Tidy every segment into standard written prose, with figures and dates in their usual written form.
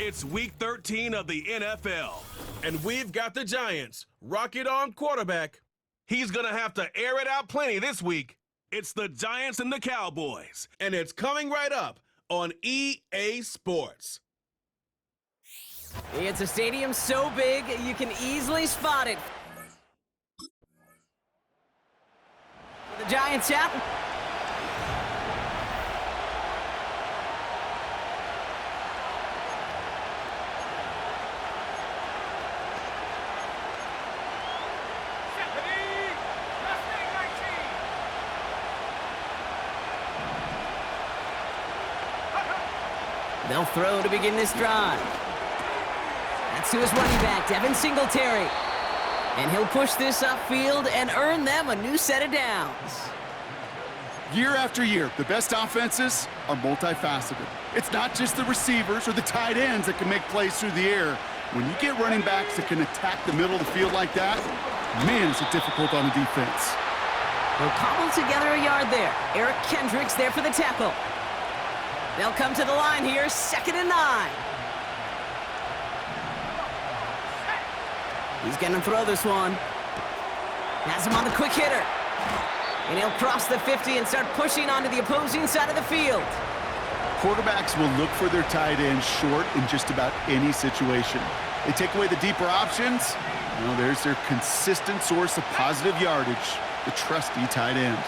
It's Week 13 of the NFL, and we've got the Giants. Rocket on quarterback. He's going to have to air it out plenty this week. It's the Giants and the Cowboys, and it's coming right up on EA Sports. It's a stadium so big you can easily spot it. The Giants out. They'll throw to begin this drive. That's to his running back, Devin Singletary. And he'll push this upfield and earn them a new set of downs. Year after year, the best offenses are multifaceted. It's not just the receivers or the tight ends that can make plays through the air. When you get running backs that can attack the middle of the field like that, man, is it difficult on the defense. They'll cobble together a yard there. Eric Kendricks there for the tackle. They'll come to the line here, 2nd and 9. He's going to throw this one. Has him on the quick hitter. And he'll cross the 50 and start pushing onto the opposing side of the field. Quarterbacks will look for their tight end short in just about any situation. They take away the deeper options. Well, there's their consistent source of positive yardage, the trusty tight end.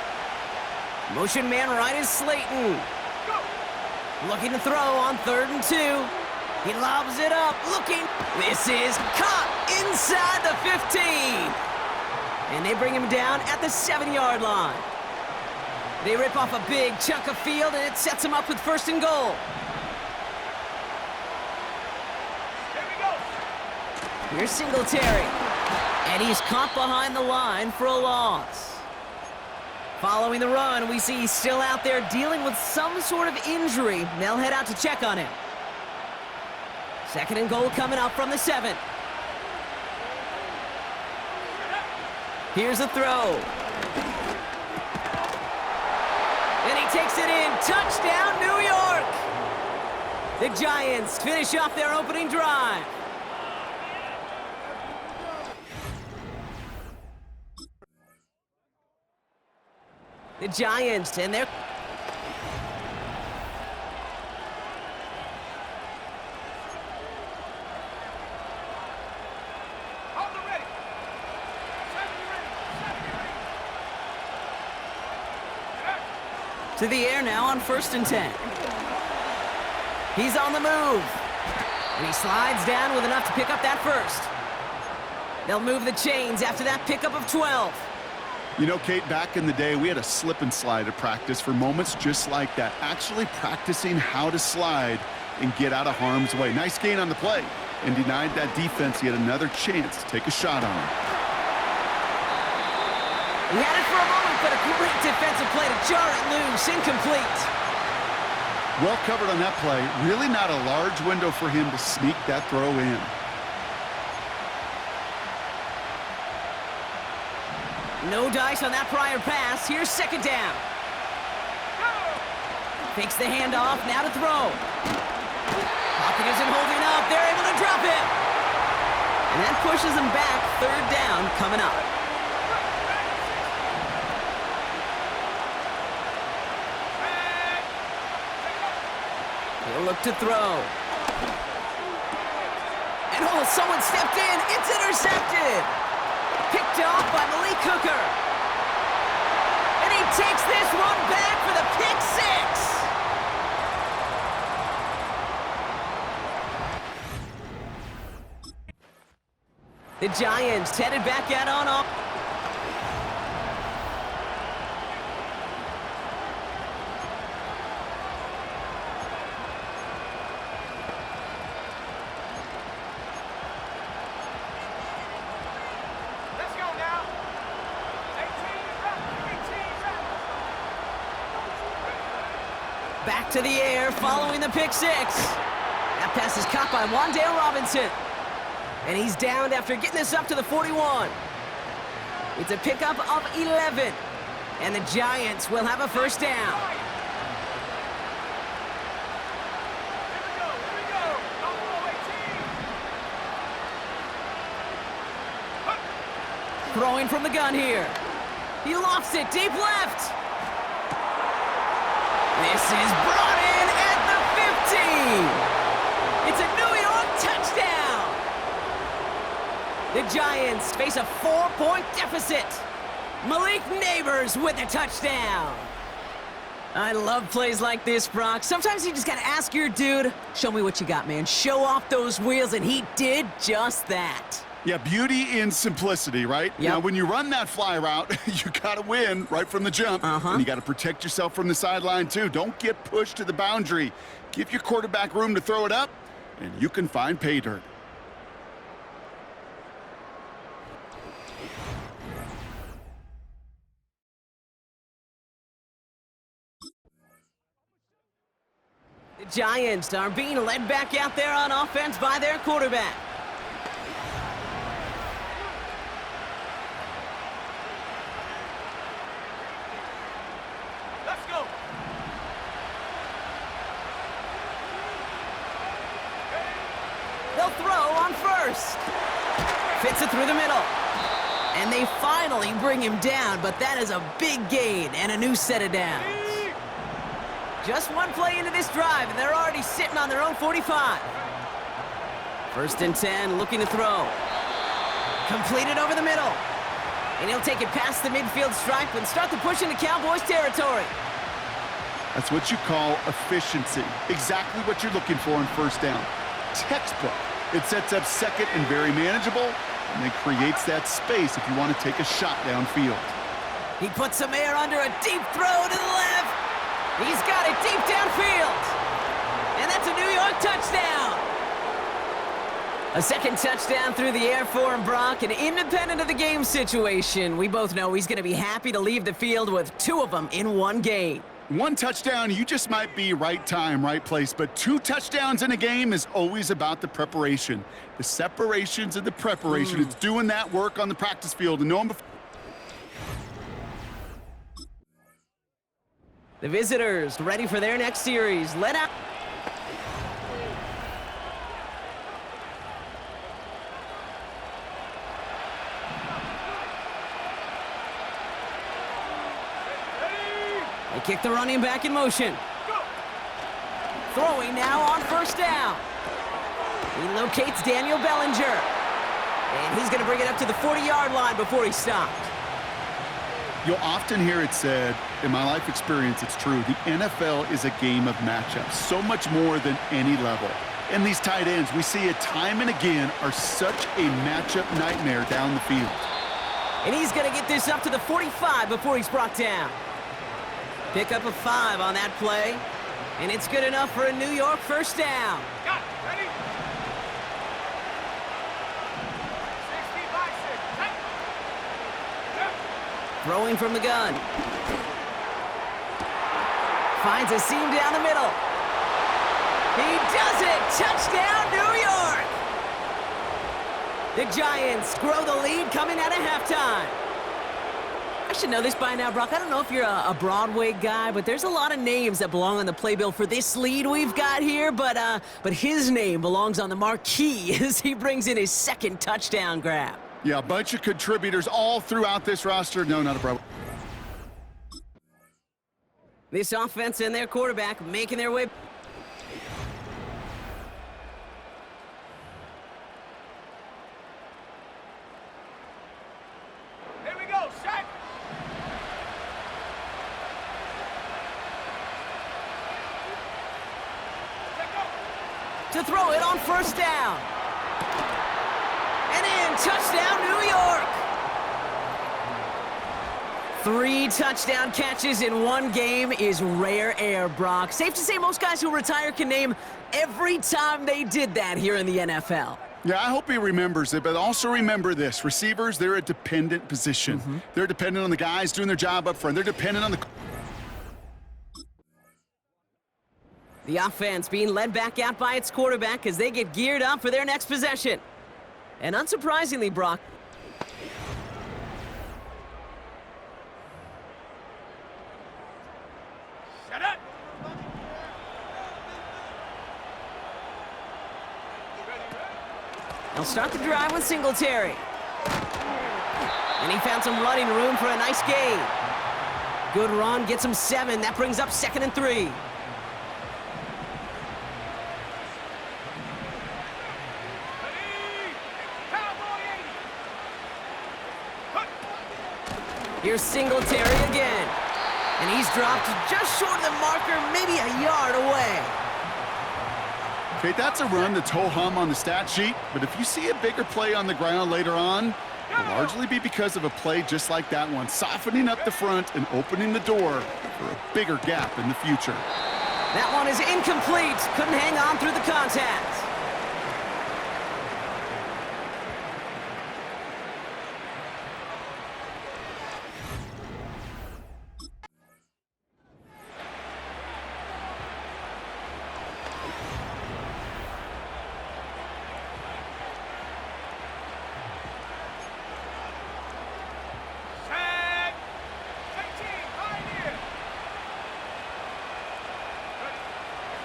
Motion man right is Slayton. Looking to throw on 3rd and 2. He lobs it up, looking. This is caught inside the 15. And they bring him down at the 7-yard line. They rip off a big chunk of field, and it sets him up with 1st and goal. Here we go. Here's Singletary. And he's caught behind the line for a loss. Following the run, we see he's still out there dealing with some sort of injury. They'll head out to check on him. 2nd and goal coming up from the 7. Here's a throw. And he takes it in. Touchdown, New York! The Giants finish off their opening drive. The Giants, and they're... to the air now on 1st and 10. He's on the move. And he slides down with enough to pick up that 1st. They'll move the chains after that pickup of 12. You know, Kate, back in the day, we had a slip and slide at practice for moments just like that. Actually practicing how to slide and get out of harm's way. Nice gain on the play, and denied that defense yet another chance to take a shot on him. He had it for a moment, but a great defensive play to jar it loose, incomplete. Well covered on that play. Really not a large window for him to sneak that throw in. No dice on that prior pass. Here's 2nd down. Fakes the handoff, now to throw. Pocket isn't holding up. They're able to drop it. And that pushes them back. 3rd down coming up. He'll look to throw. And oh, someone stepped in. It's intercepted. Picked off by Malik Hooker. And he takes this one back for the pick 6. The Giants headed back out on off. Back to the air, following the pick 6. That pass is caught by Wan'Dale Robinson. And he's downed after getting this up to the 41. It's a pickup of 11. And the Giants will have a 1st down. Here we go. Throwing from the gun here. He lofts it deep left. This is brought in at the 15. It's a New York touchdown. The Giants face a 4-point deficit. Malik Neighbors with a touchdown. I love plays like this, Brock. Sometimes you just gotta ask your dude, show me what you got, man. Show off those wheels, and he did just that. Yeah, beauty in simplicity, right? Yep. Now, when you run that fly route, you gotta win right from the jump. And you gotta protect yourself from the sideline, too. Don't get pushed to the boundary. Give your quarterback room to throw it up, and you can find pay dirt. The Giants are being led back out there on offense by their quarterback. Let's go. They'll throw on first. Fits it through the middle. And they finally bring him down, but that is a big gain and a new set of downs. Just one play into this drive, and they're already sitting on their own 45. First and 10, looking to throw. Completed over the middle. And he'll take it past the midfield stripe and start the push into Cowboys territory. That's what you call efficiency. Exactly what you're looking for on first down. Textbook. It sets up second and very manageable, and it creates that space if you want to take a shot downfield. He puts some air under a deep throw to the left. He's got it deep downfield. And that's a New York touchdown. A second touchdown through the air for him, Brock, and independent of the game situation, we both know he's going to be happy to leave the field with 2 of them in one game. One touchdown, you just might be right time, right place, but 2 touchdowns in a game is always about the preparation. The separations and the preparation. It's doing that work on the practice field and knowing before. The visitors ready for their next series. Let out. They kick the running back in motion. Throwing now on first down. He locates Daniel Bellinger. And he's going to bring it up to the 40-yard line before he stopped. You'll often hear it said, in my life experience, it's true, the NFL is a game of matchups, so much more than any level. And these tight ends, we see it time and again, are such a matchup nightmare down the field. And he's going to get this up to the 45 before he's brought down. Pick up a 5 on that play, and it's good enough for a New York first down. Got it. Ready? 60 by 6. Throwing from the gun. Finds a seam down the middle. He does it! Touchdown, New York! The Giants grow the lead coming out of halftime. I should know this by now, Brock. I don't know if you're a Broadway guy, but there's a lot of names that belong on the playbill for this lead we've got here, but his name belongs on the marquee as he brings in his second touchdown grab. Yeah, a bunch of contributors all throughout this roster. No, not a Broadway. This offense and their quarterback making their way. Here we go. Shaq. To throw it on first down. And in, touchdown, New York. 3 touchdown catches in one game is rare air, Brock. Safe to say most guys who retire can name every time they did that here in the NFL. Yeah, I hope he remembers it, but also remember this. Receivers, they're a dependent position. They're dependent on the guys doing their job up front. They're dependent on the... The offense being led back out by its quarterback as they get geared up for their next possession. And unsurprisingly, Brock, Shut up. they'll start the drive with Singletary. And And he found some running room for a nice gain. Good run, gets him 7. That brings up 2nd and 3. Here's Singletary again. And he's dropped just short of the marker, maybe a yard away. Okay, that's a run that's ho-hum on the stat sheet, but if you see a bigger play on the ground later on, it'll largely be because of a play just like that one, softening up the front and opening the door for a bigger gap in the future. That one is incomplete. Couldn't hang on through the contact.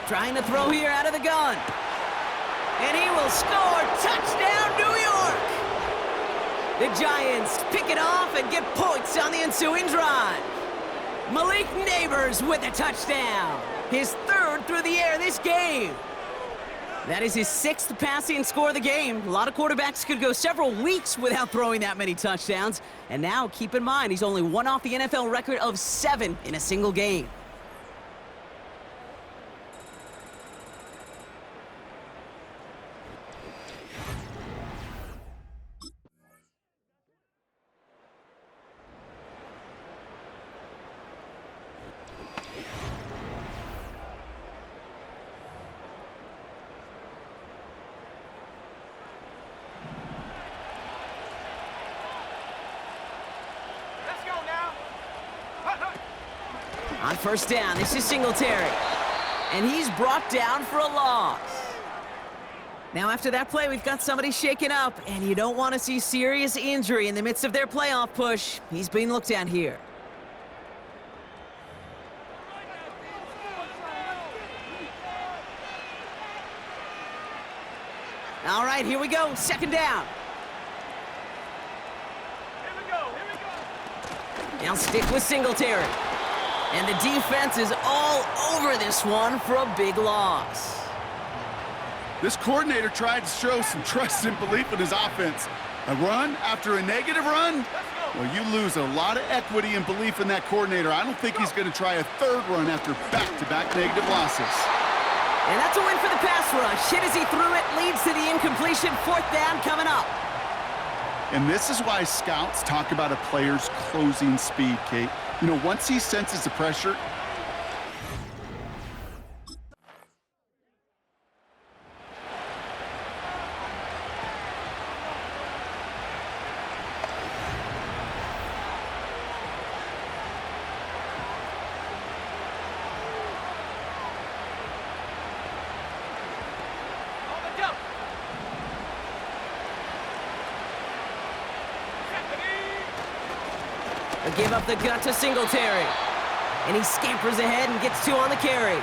Trying to throw here out of the gun. And he will score. Touchdown, New York! The Giants pick it off and get points on the ensuing drive. Malik Neighbors with a touchdown. His 3rd through the air this game. That is his 6th passing score of the game. A lot of quarterbacks could go several weeks without throwing that many touchdowns. And now, keep in mind, he's only one off the NFL record of 7 in a single game. On 1st down, this is Singletary. And he's brought down for a loss. Now after that play, we've got somebody shaken up, and you don't want to see serious injury in the midst of their playoff push. He's being looked at here. All right, here we go, 2nd down. Here we go. Now stick with Singletary. And the defense is all over this one for a big loss. This coordinator tried to show some trust and belief in his offense. A run after a negative run? Well, you lose a lot of equity and belief in that coordinator. I don't think he's going to try a 3rd run after back-to-back negative losses. And that's a win for the pass rush. Hit as he threw it, leads to the incompletion. 4th down coming up. And this is why scouts talk about a player's closing speed, Kate. You know, once he senses the pressure, Give up the gut to Singletary. And he scampers ahead and gets 2 on the carry.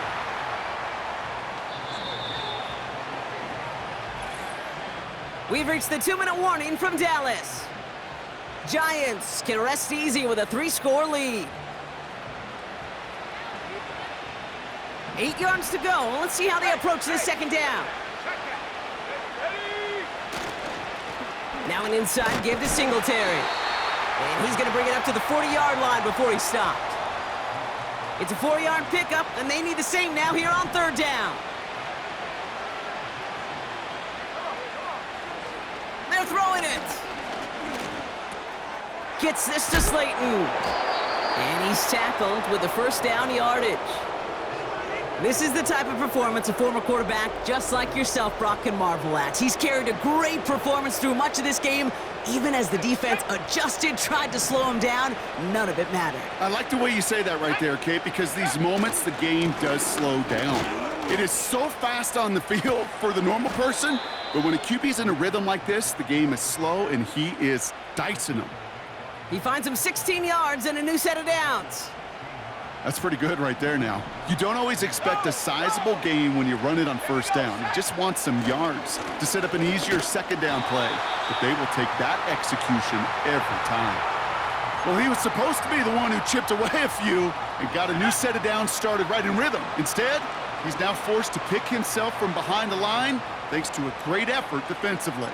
We've reached the 2-minute warning from Dallas. Giants can rest easy with a 3-score lead. 8 yards to go. Let's see how they approach this 2nd down. Now an inside give to Singletary. And he's going to bring it up to the 40-yard line before he stopped. It's a 4-yard pickup, and they need the same now here on 3rd down. They're throwing it. Gets this to Slayton. And he's tackled with the 1st down yardage. This is the type of performance a former quarterback just like yourself, Brock, can marvel at. He's carried a great performance through much of this game. Even as the defense adjusted, tried to slow him down, none of it mattered. I like the way you say that right there, Kate, because these moments the game does slow down. It is so fast on the field for the normal person, but when a QB's in a rhythm like this, the game is slow and he is dicing them. He finds him 16 yards and a new set of downs. That's pretty good right there now. You don't always expect a sizable gain when you run it on first down. You just want some yards to set up an easier second down play. But they will take that execution every time. Well, he was supposed to be the one who chipped away a few and got a new set of downs started right in rhythm. Instead, he's now forced to pick himself from behind the line thanks to a great effort defensively.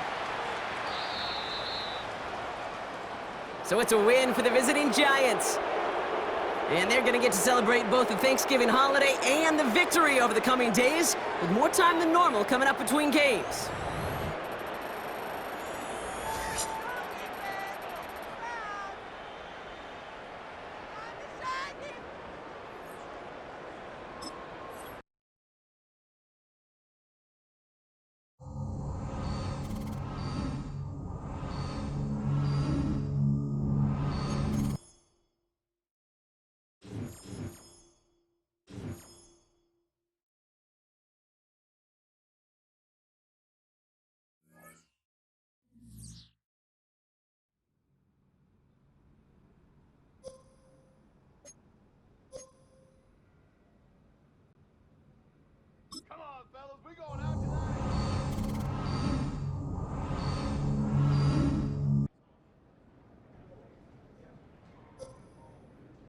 So it's a win for the visiting Giants. And they're going to get to celebrate both the Thanksgiving holiday and the victory over the coming days, with more time than normal coming up between games. Come on, fellas, we going out.